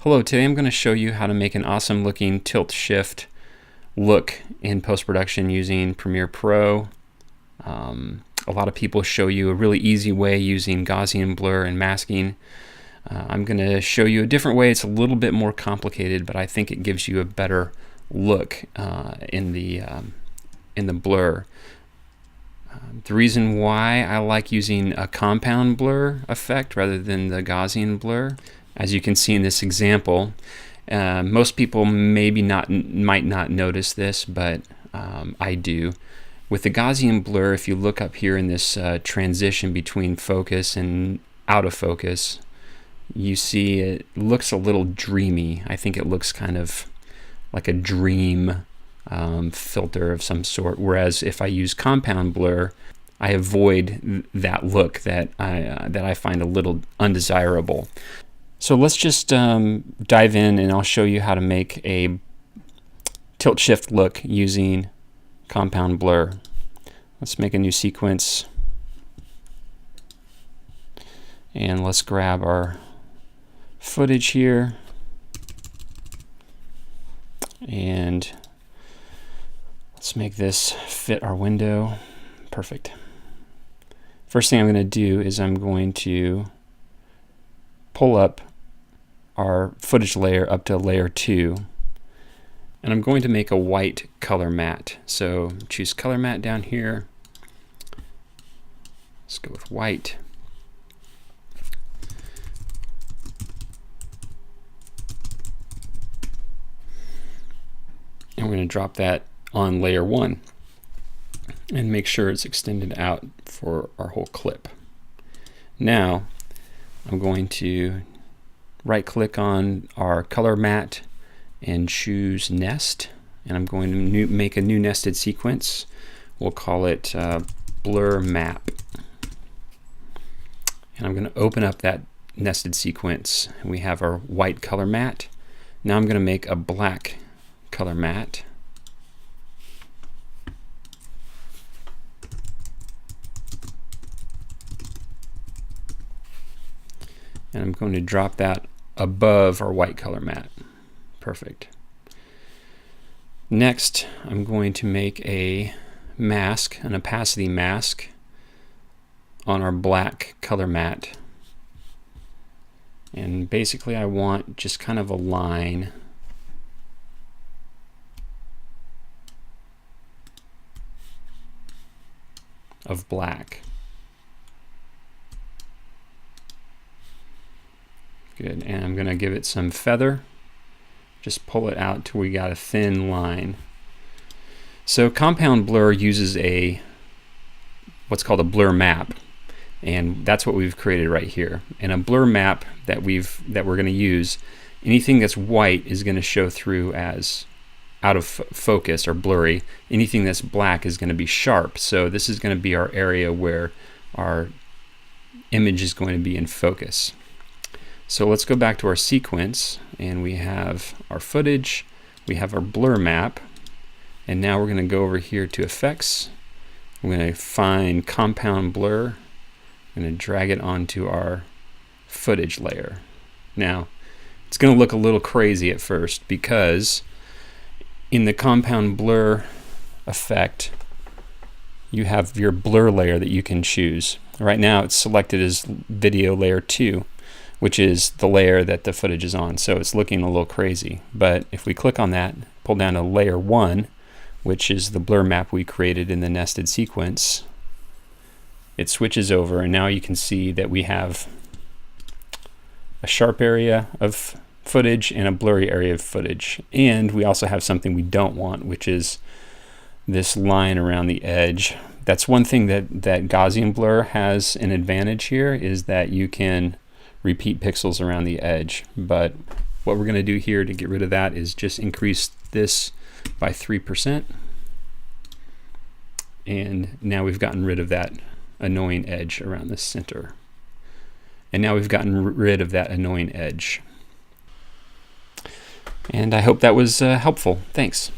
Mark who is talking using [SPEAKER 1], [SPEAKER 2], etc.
[SPEAKER 1] Hello, today I'm going to show you how to make an awesome looking tilt shift look in post-production using Premiere Pro. A lot of people show you a really easy way using Gaussian blur and masking. I'm going to show you a different way. It's a little bit more complicated, but I think it gives you a better look in the blur. The reason why I like using a compound blur effect rather than the Gaussian blur, as you can see in this example, most people might not notice this, but I do. With the Gaussian blur, if you look up here in this transition between focus and out of focus, you see it looks a little dreamy. I think it looks kind of like a dream filter of some sort, whereas if I use compound blur, I avoid that look that I find a little undesirable. So let's just dive in, and I'll show you how to make a tilt shift look using compound blur. Let's make a new sequence, and let's grab our footage here, and let's make this fit our window. Perfect. First thing I'm going to do is I'm going to pull up our footage layer up to layer 2, and I'm going to make a white color matte. So choose color matte down here. Let's go with white. And we're going to drop that on layer 1 and make sure it's extended out for our whole clip. Now I'm going to right click on our color matte and choose nest, and I'm going to make a new nested sequence. We'll call it blur map, and I'm going to open up that nested sequence. We have our white color matte. Now I'm going to make a black color matte, and I'm going to drop that above our white color matte. Perfect. Next, I'm going to make a mask, an opacity mask, on our black color matte. And basically I want just kind of a line of black. Good, and I'm going to give it some feather. Just pull it out till we got a thin line. So compound blur uses what's called a blur map, and that's what we've created right here. And a blur map that we're going to use, anything that's white is going to show through as out of focus or blurry. Anything that's black is going to be sharp. So this is going to be our area where our image is going to be in focus. So let's go back to our sequence, and we have our footage, we have our blur map, and now we're going to go over here to effects. We're going to find compound blur. I'm going to drag it onto our footage layer. Now it's going to look a little crazy at first, because in the compound blur effect you have your blur layer that you can choose. Right now it's selected as video layer 2, which is the layer that the footage is on, so it's looking a little crazy. But if we click on that, pull down to layer 1, which is the blur map we created in the nested sequence, it switches over, and now you can see that we have a sharp area of footage and a blurry area of footage. And we also have something we don't want, which is this line around the edge. That's one thing that Gaussian blur has an advantage here, is that you can repeat pixels around the edge. But what we're going to do here to get rid of that is just increase this by 3%, and now we've gotten rid of that annoying edge around the center. And now we've gotten rid of that annoying edge. And I hope that was helpful. Thanks.